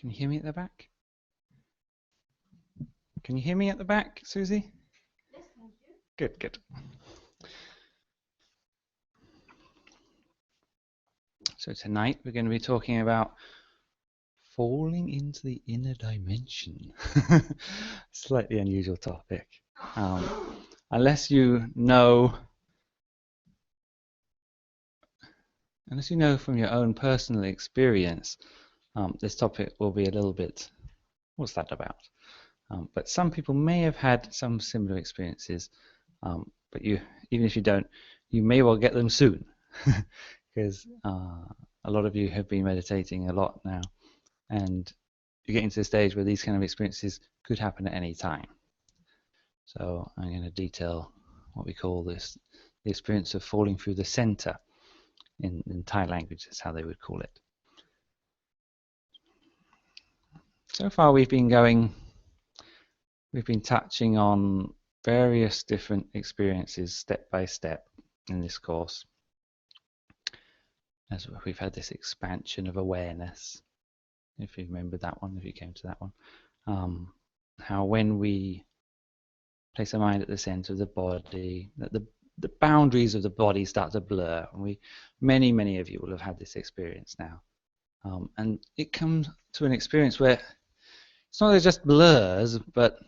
Can you hear me at the back? Can you hear me at the back, Susie? Yes, thank you. Good, good. So tonight we're going to be talking about falling into the inner dimension. Slightly unusual topic. Unless you know from your own personal experience, this topic will be a little bit, what's that about? But some people may have had some similar experiences, but even if you don't, you may well get them soon, because a lot of you have been meditating a lot now, and you're getting to the stage where these kind of experiences could happen at any time. So I'm going to detail what we call this, the experience of falling through the center. In Thai language, is how they would call it. So far we've been touching on various different experiences step by step in this course. As we've had this expansion of awareness, if you remember that one, if you came to that one, how when we place our mind at the center of the body, that the boundaries of the body start to blur. And many of you will have had this experience now. And it comes to an experience where it's not that it just blurs, but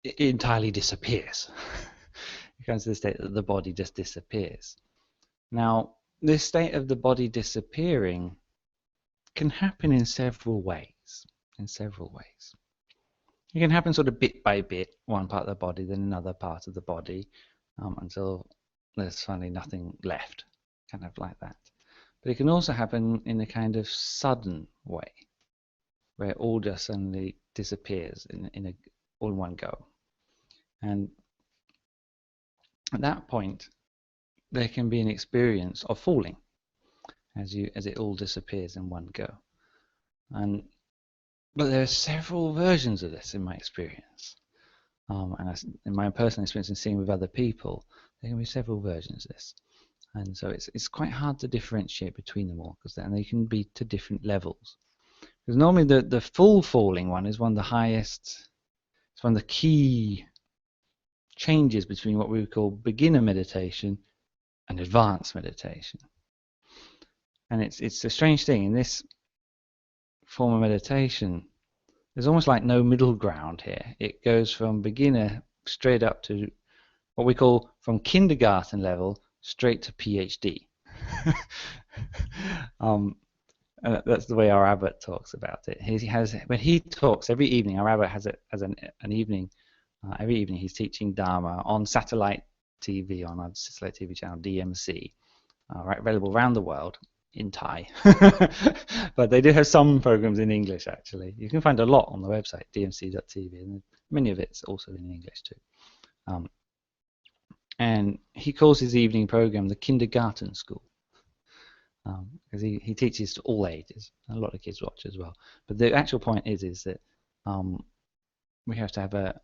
it entirely disappears. It comes to the state that the body just disappears. Now, this state of the body disappearing can happen in several ways. It can happen sort of bit by bit, one part of the body, then another part of the body, until there's finally nothing left, kind of like that. But it can also happen in a kind of sudden way, where all just suddenly disappears all in one go. And at that point, there can be an experience of falling as it all disappears in one go. But there are several versions of this in my experience. And in my personal experience and seeing with other people, there can be several versions of this. And so it's quite hard to differentiate between them all, because then they can be to different levels. Because normally the full falling one is one of the highest, it's one of the key changes between what we would call beginner meditation and advanced meditation. And it's a strange thing. In this form of meditation, there's almost like no middle ground here. It goes from beginner straight up to what we call from kindergarten level straight to PhD. That's the way our abbot talks about it. When he talks every evening, our abbot has an evening. Every evening he's teaching Dharma on satellite TV, on our satellite TV channel DMC, available around the world in Thai. But they do have some programs in English, actually. You can find a lot on the website, dmc.tv, and many of it's also in English too. And he calls his evening program the kindergarten school, because he teaches to all ages. A lot of kids watch as well. But the actual point is that we have to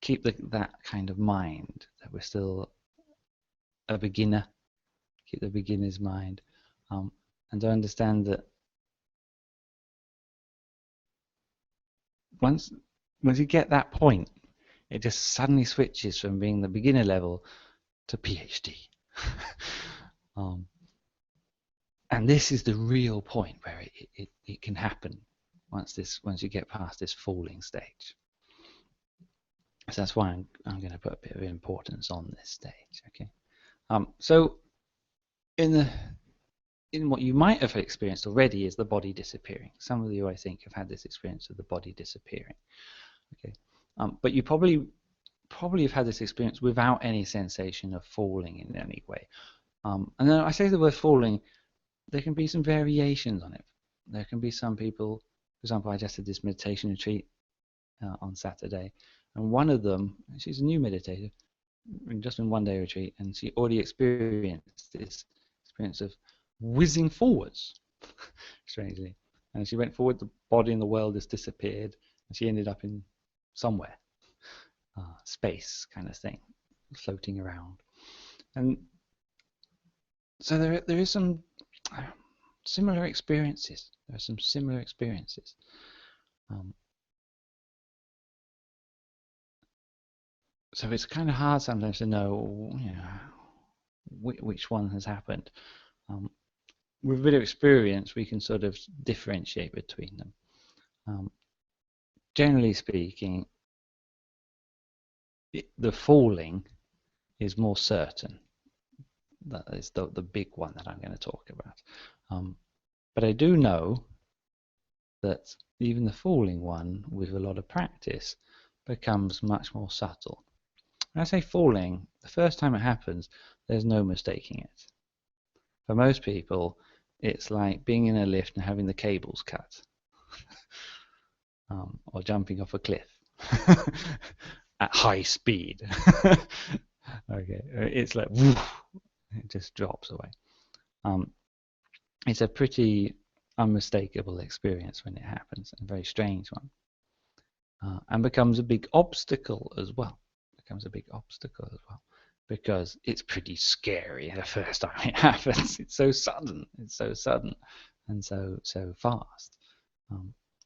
keep that kind of mind, that we're still a beginner, keep the beginner's mind, and to understand that once you get that point, it just suddenly switches from being the beginner level to PhD. And this is the real point where it can happen once you get past this falling stage. So that's why I'm going to put a bit of importance on this stage. Okay. So in what you might have experienced already is the body disappearing. Some of you, I think, have had this experience of the body disappearing. Okay. But you probably have had this experience without any sensation of falling in any way. And then I say the word falling, there can be some variations on it. There can be some people, for example, I just did this meditation retreat on Saturday, and one of them, she's a new meditator, just in one-day retreat, and she already experienced this experience of whizzing forwards, strangely. And she went forward, the body and the world just disappeared, and she ended up in somewhere, space kind of thing, floating around. And so there is some similar experiences. There are some similar experiences. So it's kind of hard sometimes to know, which one has happened. With a bit of experience, we can sort of differentiate between them. Generally speaking, the falling is more certain. That is the big one that I'm going to talk about. But I do know that even the falling one, with a lot of practice, becomes much more subtle. When I say falling, the first time it happens, there's no mistaking it. For most people, it's like being in a lift and having the cables cut, or jumping off a cliff at high speed. Okay, it's like woof, it just drops away. It's a pretty unmistakable experience when it happens, a very strange one, and becomes a big obstacle as well. Because it's pretty scary the first time it happens. It's so sudden, and so fast.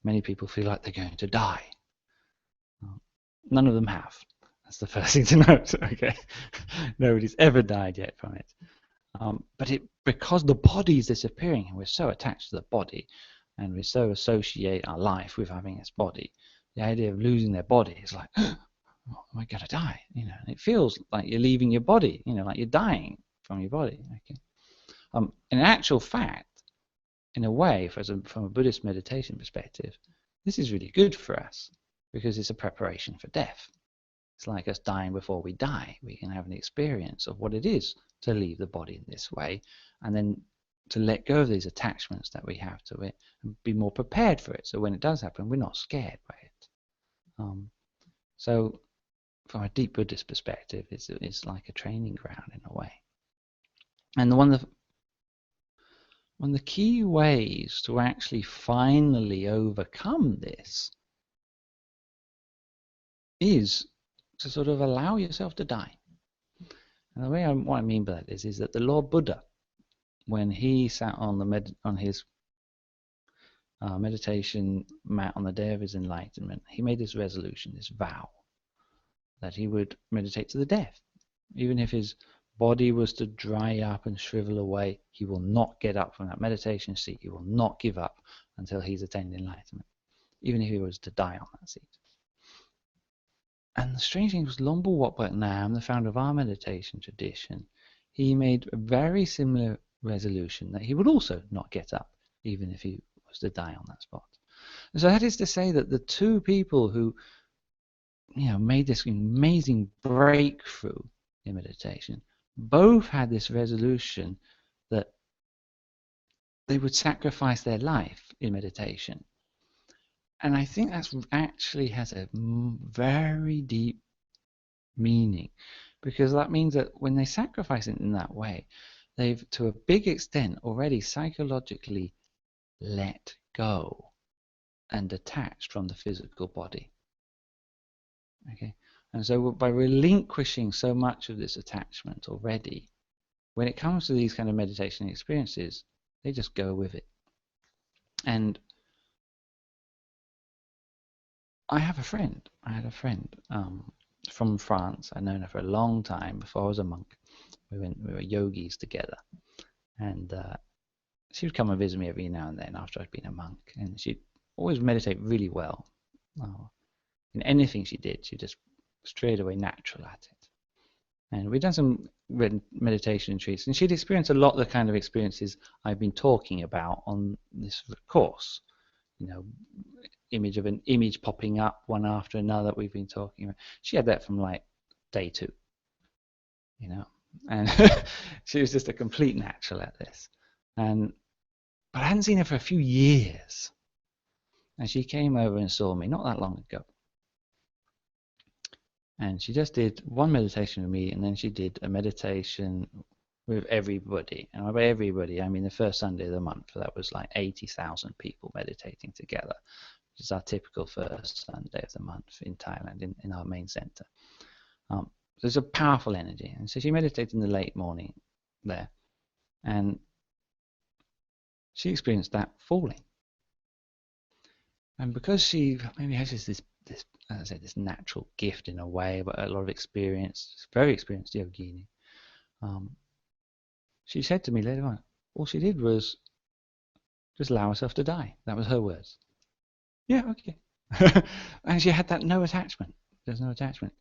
Many people feel like they're going to die. None of them have. That's the first thing to note. Okay, nobody's ever died yet from it. But because the body is disappearing, and we're so attached to the body, and we so associate our life with having its body, the idea of losing their body is like, oh, am I gonna die? It feels like you're leaving your body. Like you're dying from your body. Okay. In actual fact, in a way, from a Buddhist meditation perspective, this is really good for us because it's a preparation for death. It's like us dying before we die. We can have an experience of what it is to leave the body in this way, and then to let go of these attachments that we have to it and be more prepared for it. So when it does happen, we're not scared by it. So from a deep Buddhist perspective, it's like a training ground in a way. And one of the key ways to actually finally overcome this is to sort of allow yourself to die. And the way what I mean by that is that the Lord Buddha, when he sat on his meditation mat on the day of his enlightenment, he made this resolution, this vow, that he would meditate to the death. Even if his body was to dry up and shrivel away, he will not get up from that meditation seat. He will not give up until he's attained enlightenment, even if he was to die on that seat. And the strange thing was, Lombo Wapwat Nam, the founder of our meditation tradition, he made a very similar resolution that he would also not get up, even if he was to die on that spot. And so that is to say that the two people who made this amazing breakthrough in meditation both had this resolution that they would sacrifice their life in meditation. And I think that actually has a very deep meaning, because that means that when they sacrifice it in that way, they've, to a big extent, already psychologically let go and detached from the physical body. Okay, and so by relinquishing so much of this attachment already, when it comes to these kind of meditation experiences, they just go with it. And I had a friend from France. I'd known her for a long time before I was a monk. We were yogis together, and she would come and visit me every now and then after I'd been a monk, and she'd always meditate really well. In anything she did, she just straight away natural at it. And we'd done some meditation retreats, and she'd experienced a lot of the kind of experiences I've been talking about on this course. Image of an image popping up one after another that we've been talking about. She had that from like day 2, and she was just a complete natural at this. But I hadn't seen her for a few years, and she came over and saw me not that long ago. And she just did one meditation with me, and then she did a meditation with everybody. And by everybody, I mean the first Sunday of the month. That was like 80,000 people meditating together, which is our typical first Sunday of the month in Thailand, in our main center. So it's a powerful energy. And so she meditated in the late morning there. And she experienced that falling. And because she maybe has this, as I said, this natural gift in a way, but a lot of experience, very experienced yogini, she said to me later on, all she did was just allow herself to die. That was her words. Yeah, okay. And she had that no attachment. There's no attachment.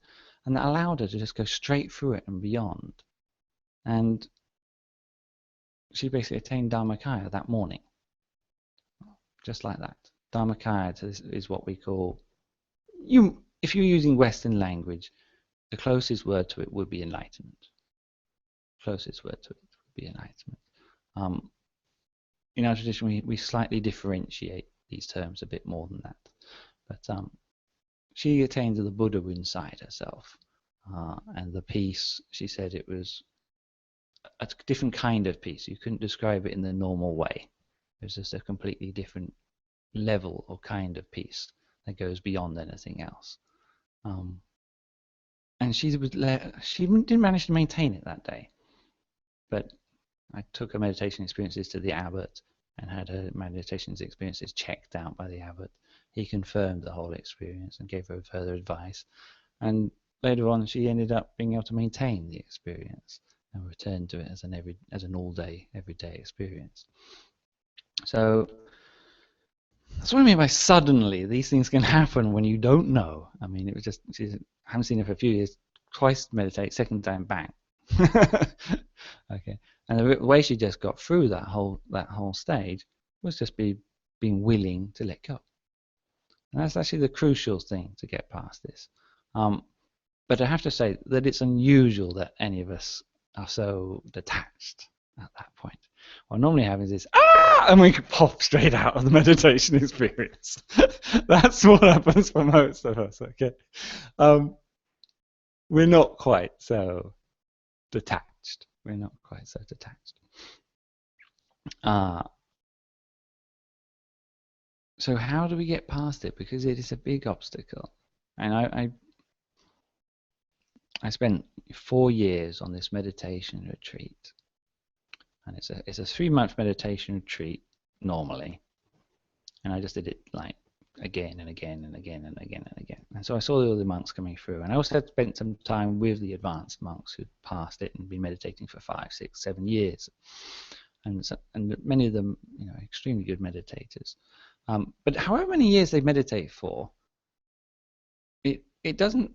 And that allowed her to just go straight through it and beyond. And she basically attained Dharmakaya that morning. Just like that. Dharmakaya is what we call, if you're using Western language, the closest word to it would be enlightenment. Closest word to it would be enlightenment. In our tradition, we slightly differentiate these terms a bit more than that. But she attained the Buddha inside herself. And the peace, she said it was a different kind of peace. You couldn't describe it in the normal way. It was just a completely different level or kind of peace that goes beyond anything else. And she didn't manage to maintain it that day. But I took her meditation experiences to the abbot and had her meditation experiences checked out by the abbot. He confirmed the whole experience and gave her further advice. And later on, she ended up being able to maintain the experience and return to it as an all-day, everyday experience. So that's what I mean by suddenly. These things can happen when you don't know. I mean, it was just, I haven't seen her for a few years. Twice meditate, second time bang. Okay, and the way she just got through that whole stage was just being willing to let go. And that's actually the crucial thing to get past this. But I have to say that it's unusual that any of us are so detached at that point. What normally happens is, and we pop straight out of the meditation experience. That's what happens for most of us, okay? We're not quite so detached. We're not quite so detached. So how do we get past it? Because it is a big obstacle. And I spent 4 years on this meditation retreat. And it's a 3-month meditation retreat normally. And I just did it like again and again and again and again and again. And so I saw all the monks coming through. And I also had spent some time with the advanced monks who'd passed it and been meditating for 5, 6, 7 years. And many of them, extremely good meditators. But however many years they meditate for, it doesn't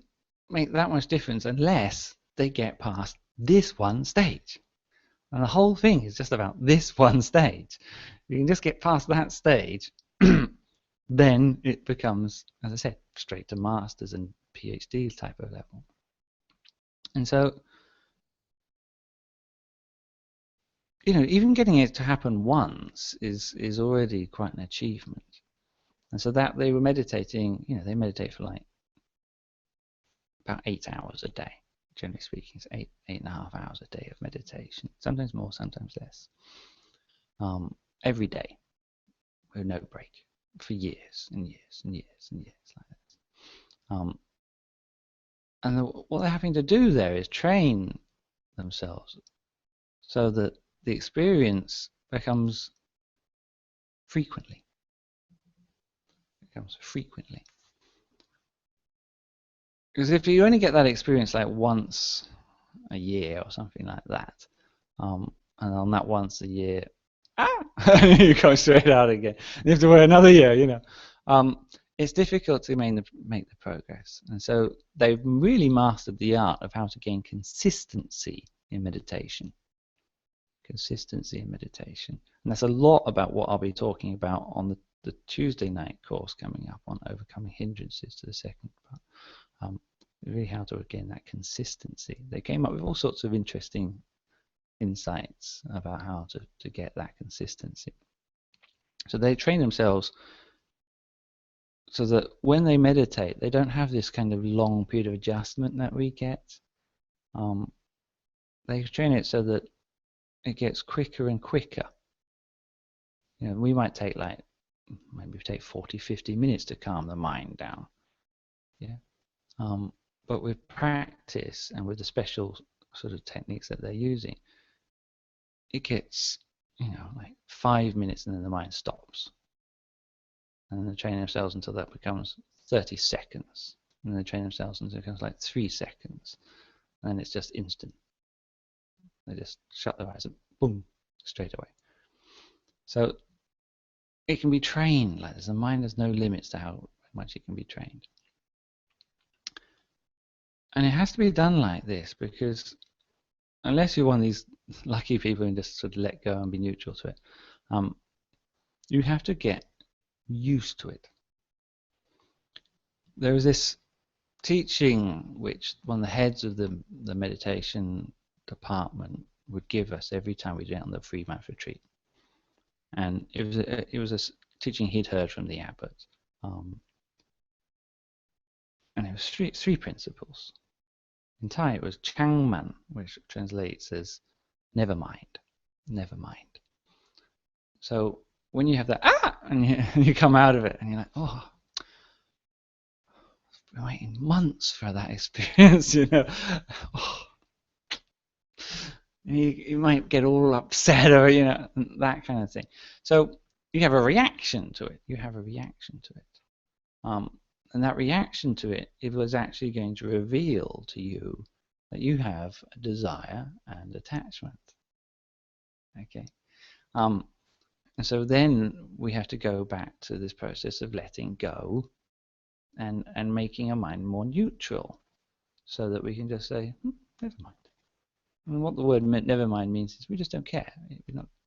make that much difference unless they get past this one stage. And the whole thing is just about this one stage. You can just get past that stage, then it becomes, as I said, straight to masters and PhD type of level. And so, even getting it to happen once is already quite an achievement. And so that they were meditating, they meditate for like about 8 hours a day. Generally speaking, it's 8.5 hours a day of meditation. Sometimes more, sometimes less. Every day, with no break, for years and years and years and years like that. And what they're having to do there is train themselves so that the experience becomes frequently. Because if you only get that experience like once a year or something like that, and on that once a year, you go straight out again. You have to wait another year, It's difficult to make the progress. And so they've really mastered the art of how to gain consistency in meditation. And that's a lot about what I'll be talking about on the Tuesday night course coming up on overcoming hindrances to the second part. Really how to gain that consistency. They came up with all sorts of interesting insights about how to get that consistency. So they train themselves so that when they meditate, they don't have this kind of long period of adjustment that we get. They train it so that it gets quicker and quicker. We might take maybe 40, 50 minutes to calm the mind down. Yeah. But with practice and with the special sort of techniques that they're using, it gets like 5 minutes, and then the mind stops. And then they train themselves until that becomes 30 seconds. And then they train themselves until it becomes like 3 seconds. And then it's just instant. They just shut their eyes and boom, straight away. So it can be trained like this. The mind has no limits to how much it can be trained. And it has to be done like this, because unless you're one of these lucky people and just sort of let go and be neutral to it, you have to get used to it. There was this teaching which one of the heads of the meditation department would give us every time we went on the free month retreat, and it was a teaching he'd heard from the abbot, and it was three principles. In Thai it was Changman, which translates as never mind, never mind. So when you have that and you come out of it and you're like, oh, I've been waiting months for that experience, oh. You might get all upset, or that kind of thing. So you have a reaction to it. And that reaction to it was actually going to reveal to you that you have a desire and attachment. Okay. And so then we have to go back to this process of letting go and making a mind more neutral, so that we can just say, never mind. And what the word never mind means is we just don't care.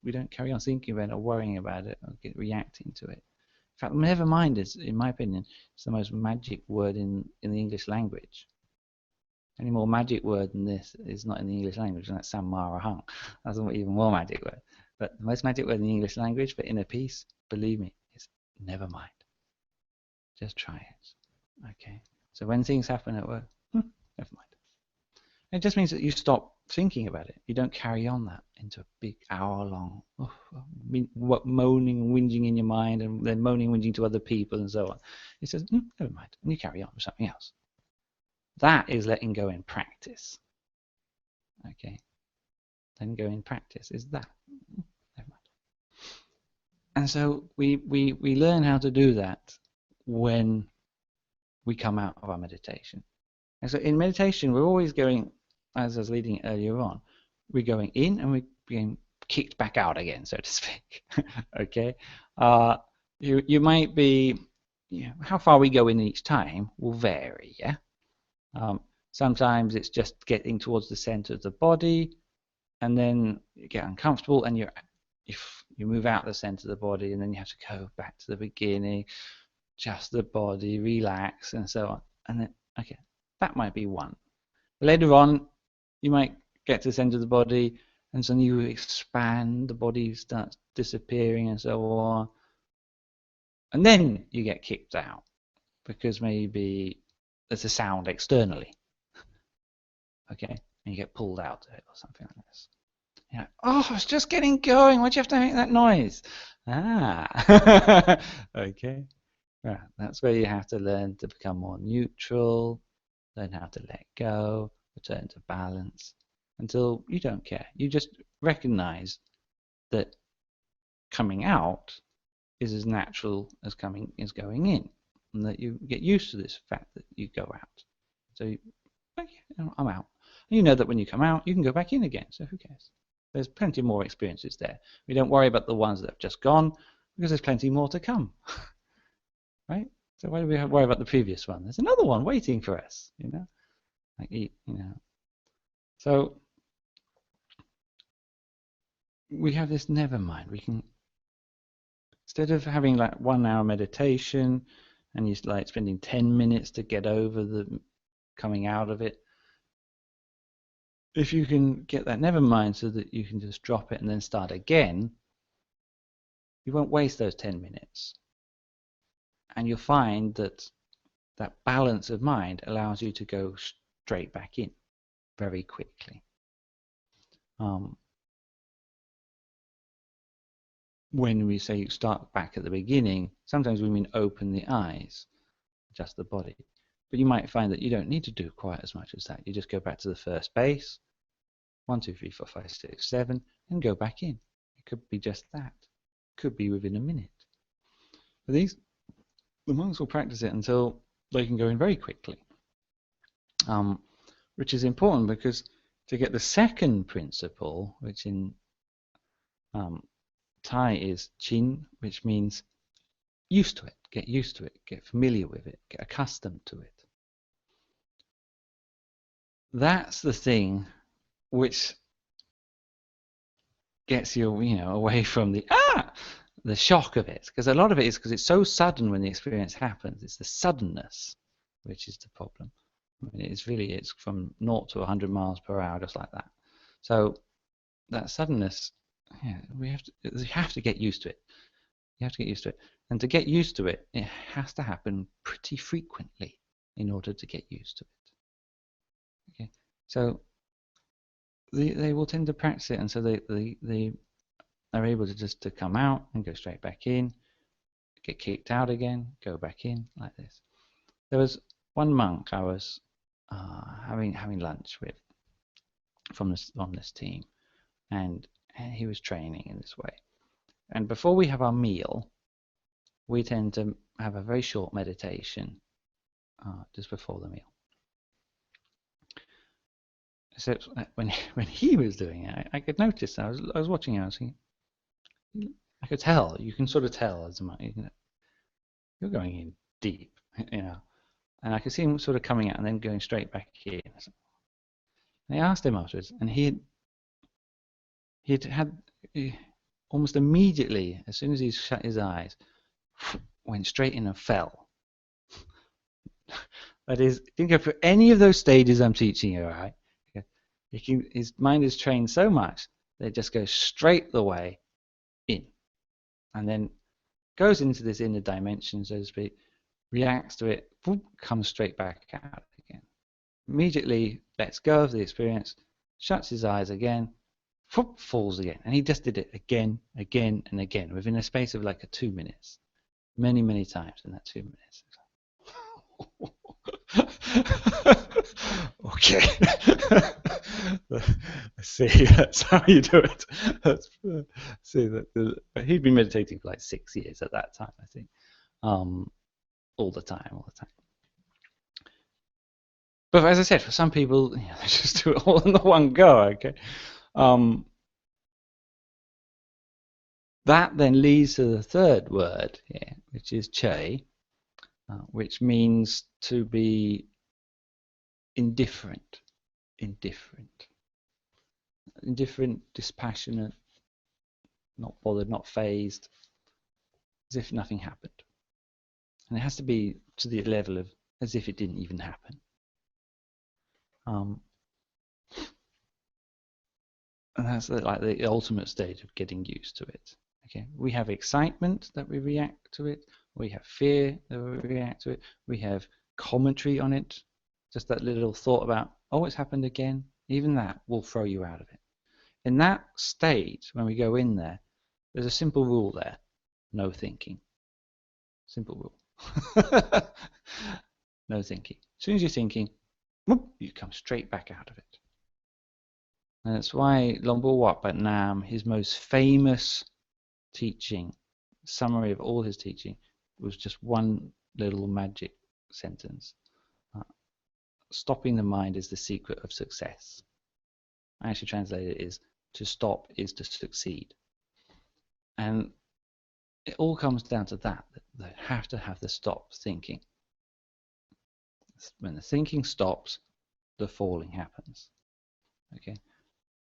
We don't carry on thinking about it or worrying about it or reacting to it. In fact, never mind is, in my opinion, it's the most magic word in the English language. Any more magic word than this is not in the English language, and that's Sammarahang. That's an even more magic word. But the most magic word in the English language for inner peace, believe me, is never mind. Just try it. Okay? So when things happen at work, never mind. It just means that you stop thinking about it. You don't carry on that into a big hour-long moaning and whinging in your mind, and then moaning and whinging to other people and so on. It says, never mind, and you carry on with something else. That is letting go in practice. Okay? Letting go in practice is that. Never mind. And so we learn how to do that when we come out of our meditation. And so in meditation, we're always going, as I was leading earlier on, we're going in and we're being kicked back out again, so to speak. Okay? You might be, how far we go in each time will vary, yeah? Sometimes it's just getting towards the center of the body, and then you get uncomfortable, and you move out the center of the body, and then you have to go back to the beginning, adjust the body, relax, and so on. And then, okay, that might be one. Later on, you might get to the center of the body, and suddenly you expand, the body starts disappearing, and so on. And then you get kicked out, because maybe there's a sound externally. Okay? And you get pulled out of it or something like this. You're like, oh, I was just getting going. Why'd you have to make that noise? Okay. Right. That's where you have to learn to become more neutral, learn how to let go, return to balance, until you don't care. You just recognize that coming out is as natural as going in, and that you get used to this fact that you go out. So, okay, I'm out. And you know that when you come out, you can go back in again, so who cares? There's plenty more experiences there. We don't worry about the ones that have just gone, because there's plenty more to come. Right? So why do we worry about the previous one? There's another one waiting for us, So we have this never mind. We can, instead of having like 1 hour meditation and you like spending 10 minutes to get over the coming out of it, if you can get that never mind so that you can just drop it and then start again, you won't waste those 10 minutes. And you'll find that that balance of mind allows you to go straight back in very quickly. When we say start back at the beginning, sometimes we mean open the eyes, adjust the body. But you might find that you don't need to do quite as much as that. You just go back to the first base, 1, 2, 3, 4, 5, 6, 7, and go back in. could be just that. Could be within a minute. But the monks will practice it until they can go in very quickly, which is important because to get the second principle, which in Thai is Chin, which means used to it, get familiar with it, get accustomed to it. That's the thing which gets you, away from the shock of it, because a lot of it is because it's so sudden when the experience happens. It's the suddenness which is the problem. I mean, it's from 0 to 100 miles per hour, just like that. So that suddenness, you have to get used to it. You have to get used to it, and to get used to it, it has to happen pretty frequently in order to get used to it. Okay, so they will tend to practice it, and so they are able to just to come out and go straight back in, get kicked out again, go back in, like this. There was one monk I was having lunch with from this team, and he was training in this way. And before we have our meal, we tend to have a very short meditation just before the meal. So when he was doing it, I could notice. I was watching him. I could tell. You can sort of tell as a monk, you're going in deep, And I could see him sort of coming out and then going straight back in. And I asked him afterwards, and he had almost immediately, as soon as he shut his eyes, went straight in and fell. That is, didn't go through any of those stages I'm teaching you, right? His mind is trained so much that it just goes straight the way in, and then goes into this inner dimension, so to speak, reacts to it, whoop, comes straight back out again. Immediately lets go of the experience, shuts his eyes again, whoop, falls again. And he just did it again, and again, within a space of like 2 minutes. Many, many times in that 2 minutes. Okay. I see. That's how you do it. See that he'd been meditating for like 6 years at that time, I think. All the time. But as I said, for some people, they just do it all in the one go. Okay. That then leads to the third word here, which is che, which means to be indifferent, dispassionate, not bothered, not fazed, as if nothing happened. And it has to be to the level of as if it didn't even happen. And that's like the ultimate stage of getting used to it. Okay, we have excitement that we react to it. We have fear that we react to it. We have commentary on it. Just that little thought about, oh, it's happened again. Even that will throw you out of it. In that state, when we go in there, there's a simple rule there. No thinking. Simple rule. No thinking. As soon as you're thinking, whoop, you come straight back out of it. And that's why Luang Por Wat Bat Nam, his most famous teaching, summary of all his teaching, was just one little magic sentence. Stopping the mind is the secret of success. I actually translated it is, to stop is to succeed. And it all comes down to that they have to have the stop thinking. When the thinking stops, the falling happens. Okay.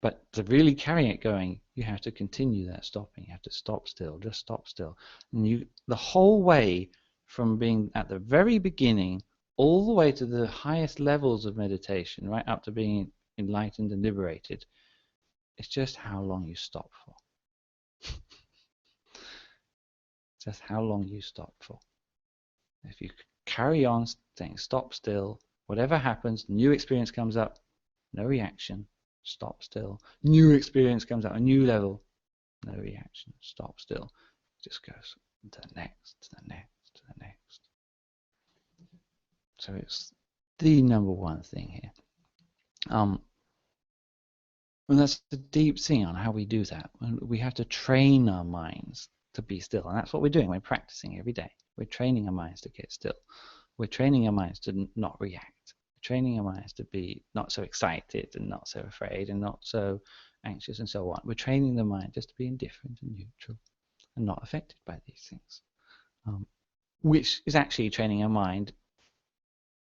But to really carry it going, you have to continue that stopping. You have to stop still, just stop still. And the whole way from being at the very beginning all the way to the highest levels of meditation, right up to being enlightened and liberated, it's just how long you stop for. Just how long you stop for. If you carry on saying stop still, whatever happens, new experience comes up, no reaction, stop still. New experience comes up, a new level, no reaction, stop still. It just goes to the next, to the next, to the next. So it's the number one thing here. And that's the deep thing on how we do that. We have to train our minds to be still. And that's what we're doing. We're practicing every day. We're training our minds to get still. We're training our minds to not react. We're training our minds to be not so excited and not so afraid and not so anxious and so on. We're training the mind just to be indifferent and neutral and not affected by these things, which is actually training our mind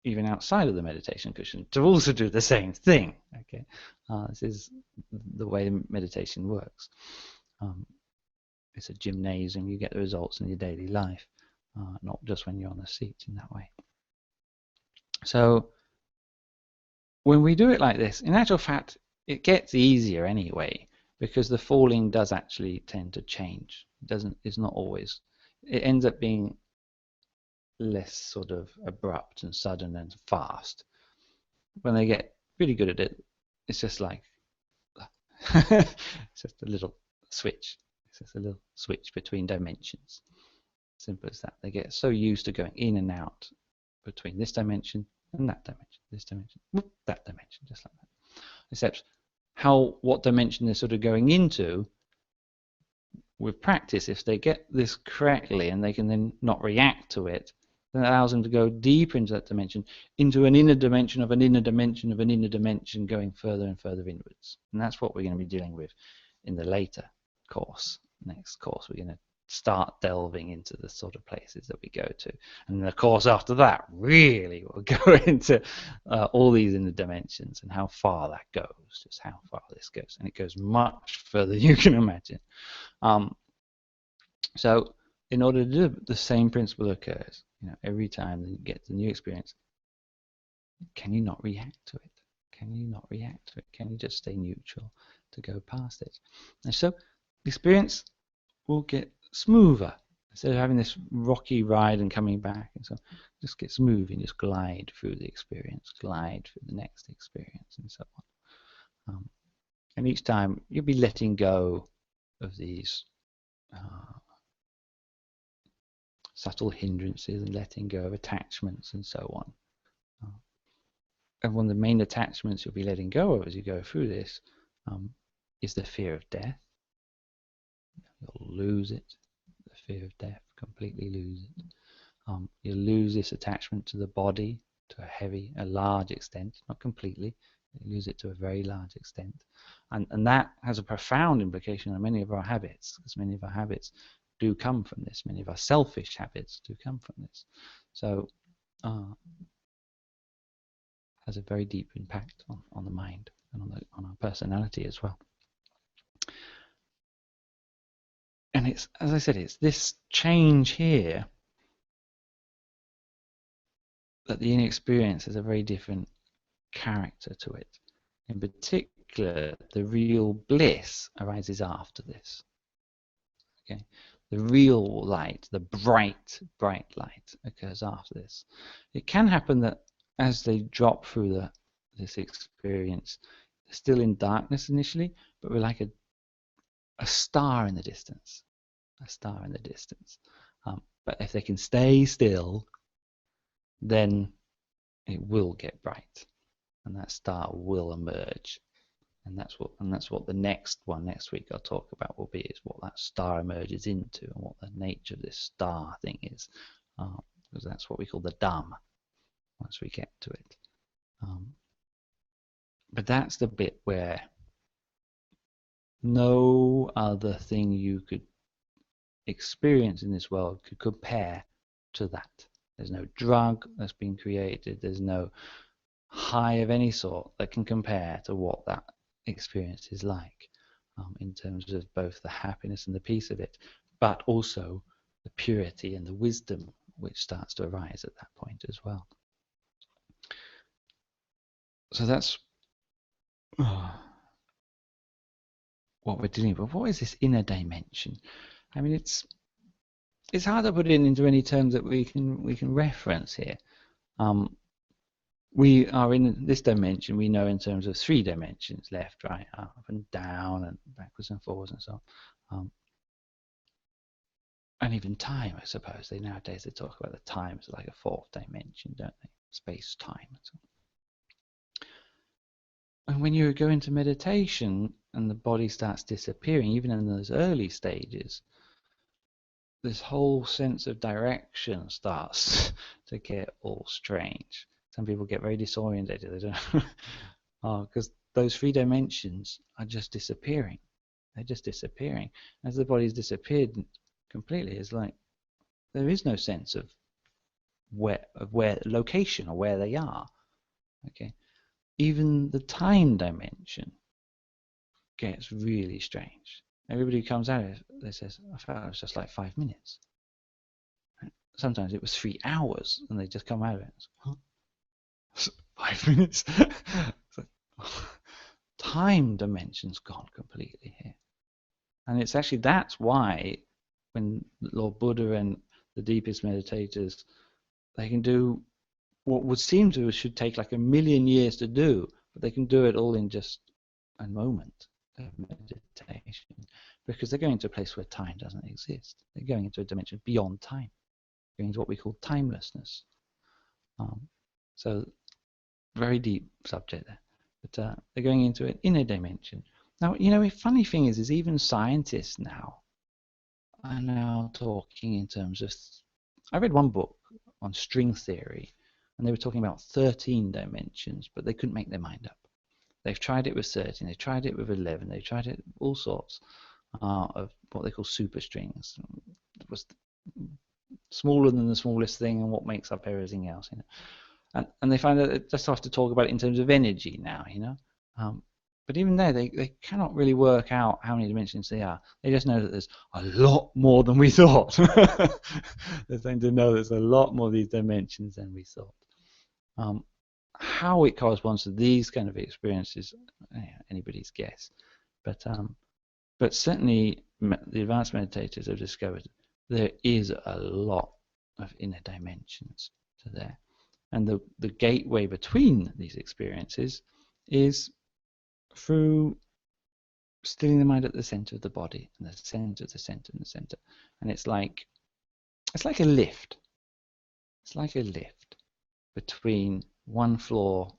even outside of the meditation cushion to also do the same thing. Okay, this is the way meditation works. It's a gymnasium. You get the results in your daily life, not just when you're on the seat in that way. So when we do it like this, in actual fact, it gets easier anyway, because the falling does actually tend to change. It's not always. It ends up being less sort of abrupt and sudden and fast. When they get really good at it, it's just like it's just a little switch. It's just a little switch between dimensions. Simple as that. They get so used to going in and out between this dimension and that dimension, this dimension, that dimension, just like that. Except what dimension they're sort of going into, with practice, if they get this correctly and they can then not react to it, then it allows them to go deeper into that dimension, into an inner dimension of an inner dimension of an inner dimension, going further and further inwards. And that's what we're going to be dealing with in the later course. Next course, we're going to start delving into the sort of places that we go to. And the course after that, really, we'll go into all these inner dimensions and how far that goes, just how far this goes. And it goes much further than you can imagine. So in order to do it, the same principle occurs. Every time you get the new experience, can you not react to it? Can you not react to it? Can you just stay neutral to go past it? And so the experience will get smoother. Instead of having this rocky ride and coming back, and so just get smooth and just glide through the experience, glide through the next experience, and so on. And each time you'll be letting go of these subtle hindrances and letting go of attachments and so on. And one of the main attachments you'll be letting go of as you go through this is the fear of death. You'll lose it, the fear of death, completely lose it. You'll lose this attachment to the body to a large extent, not completely. You lose it to a very large extent. And that has a profound implication on many of our habits, because many of our habits do come from this. Many of our selfish habits do come from this. So has a very deep impact on the mind and on our personality as well. And it's, as I said, it's this change here that the inner experience has a very different character to it. In particular, the real bliss arises after this. Okay, the real light, the bright light, occurs after this. It can happen that as they drop through this experience, they're still in darkness initially, but we're like a star in the distance. A star in the distance. But if they can stay still, then it will get bright, and that star will emerge. And that's what the next week I'll talk about will be, is what that star emerges into and what the nature of this star thing is, because that's what we call the Dham once we get to it. But that's the bit where no other thing you could experience in this world could compare to that. There's no drug that's been created, there's no high of any sort that can compare to what that experience is like, in terms of both the happiness and the peace of it, but also the purity and the wisdom which starts to arise at that point as well. So that's what we're dealing with. What is this inner dimension? I mean, it's hard to put it into any terms that we can reference here. We are in this dimension, we know, in terms of 3 dimensions: left, right, up and down, and backwards and forwards, and so on. And even time, I suppose. Nowadays they talk about the time as like a 4th dimension, don't they? Space, time, and so on. And when you go into meditation and the body starts disappearing, even in those early stages, this whole sense of direction starts to get all strange. Some people get very disorientated. They don't, because those 3 dimensions are just disappearing. They're just disappearing. As the body's disappeared completely, it's like there is no sense of where location or where they are. Okay, even the time dimension gets really strange. Everybody who comes out of it, they says, I felt it was just like 5 minutes. Sometimes it was 3 hours, and they just come out of it. Huh? 5 minutes? Time dimension's gone completely here. And it's actually, that's why when Lord Buddha and the deepest meditators, they can do what would seem to should take like 1,000,000 years to do, but they can do it all in just a moment of meditation, because they're going to a place where time doesn't exist. They're going into a dimension beyond time, going into what we call timelessness. So very deep subject there, but they're going into an inner dimension. Now, you know, a funny thing is even scientists now are now talking in terms of, I read one book on string theory, and they were talking about 13 dimensions, but they couldn't make their mind up. They've tried it with 13, they tried it with 11, they tried it with all sorts of what they call superstrings. It was smaller than the smallest thing and what makes up everything else, you know. And they find that they just have to talk about it in terms of energy now, you know. But even there, they cannot really work out how many dimensions they are. They just know that there's a lot more than we thought. They're saying to know there's a lot more of these dimensions than we thought. How it corresponds to these kind of experiences, anybody's guess. But certainly the advanced meditators have discovered there is a lot of inner dimensions to there. And the gateway between these experiences is through stilling the mind at the center of the body, and the center, the center, and the center. And it's like a lift. It's like a lift between one floor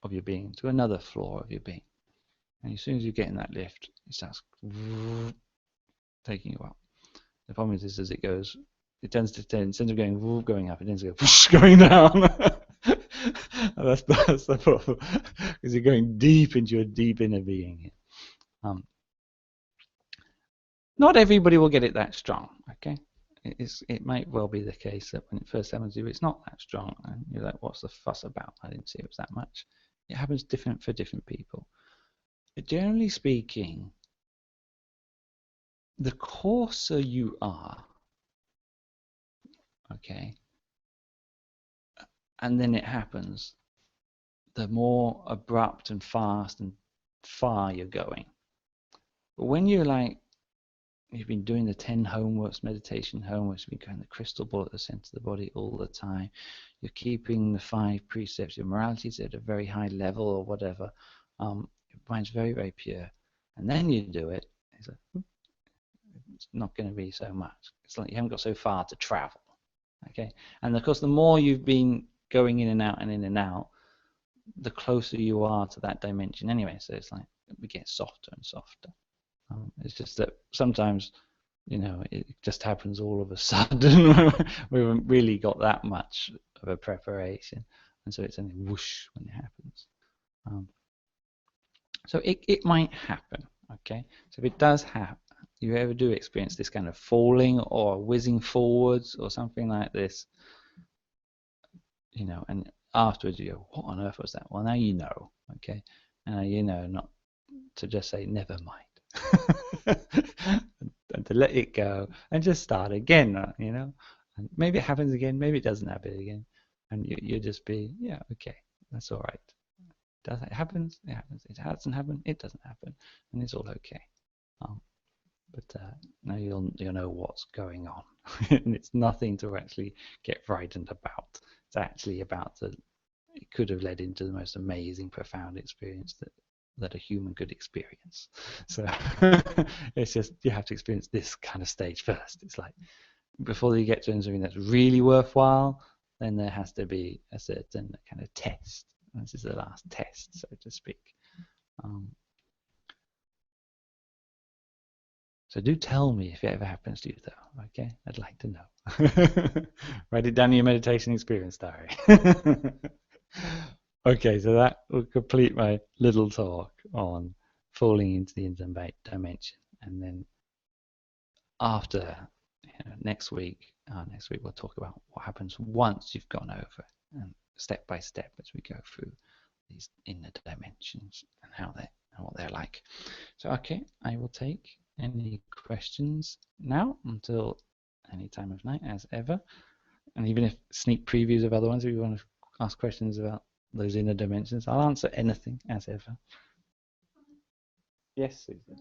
of your being to another floor of your being. And as soon as you get in that lift, it starts taking you up. The problem is as it goes, it tends to instead of going up, it tends to go going down. That's the problem, because you're going deep into your deep inner being. Not everybody will get it that strong. Okay, it might well be the case that when it first happens to you, it's not that strong, and you're like, "What's the fuss about? I didn't see it was that much." It happens different for different people. But generally speaking, the coarser you are, okay, and then it happens, the more abrupt and fast and far you're going. But when you're like, you've been doing the 10 homeworks, meditation homeworks, you've been going the crystal ball at the center of the body all the time, you're keeping the 5 precepts, your morality is at a very high level or whatever, your mind's very, very pure, and then you do it, it's like, it's not going to be so much. It's like you haven't got so far to travel. Okay, and of course the more you've been going in and out and in and out, the closer you are to that dimension anyway. So it's like we get softer and softer. It's just that sometimes, you know, it just happens all of a sudden. We haven't really got that much of a preparation, and so it's only whoosh when it happens. So it might happen. Okay, so if it does happen, you ever do experience this kind of falling or whizzing forwards or something like this, you know, and afterwards you go, what on earth was that? Well, now you know, okay, and you know not to just say never mind, and to let it go and just start again, you know, and maybe it happens again, maybe it doesn't happen again, and you just be, yeah, okay, that's all right. It happens, it happens. It hasn't happened, it doesn't happen, and it's all okay. But now you'll know what's going on, and it's nothing to actually get frightened about. It's actually about it could have led into the most amazing, profound experience that a human could experience. So it's just you have to experience this kind of stage first. It's like before you get to something that's really worthwhile, then there has to be a certain kind of test. This is the last test, so to speak. So do tell me if it ever happens to you, though. Okay, I'd like to know. Write it down in your meditation experience diary. Okay, so that will complete my little talk on falling into the intimate dimension, and then after next week we'll talk about what happens once you've gone over, and step by step as we go through these inner dimensions and how they and what they're like. So okay, I will take any questions now until any time of night as ever, and even if sneak previews of other ones, if you want to ask questions about those inner dimensions, I'll answer anything as ever. Yes, Susan.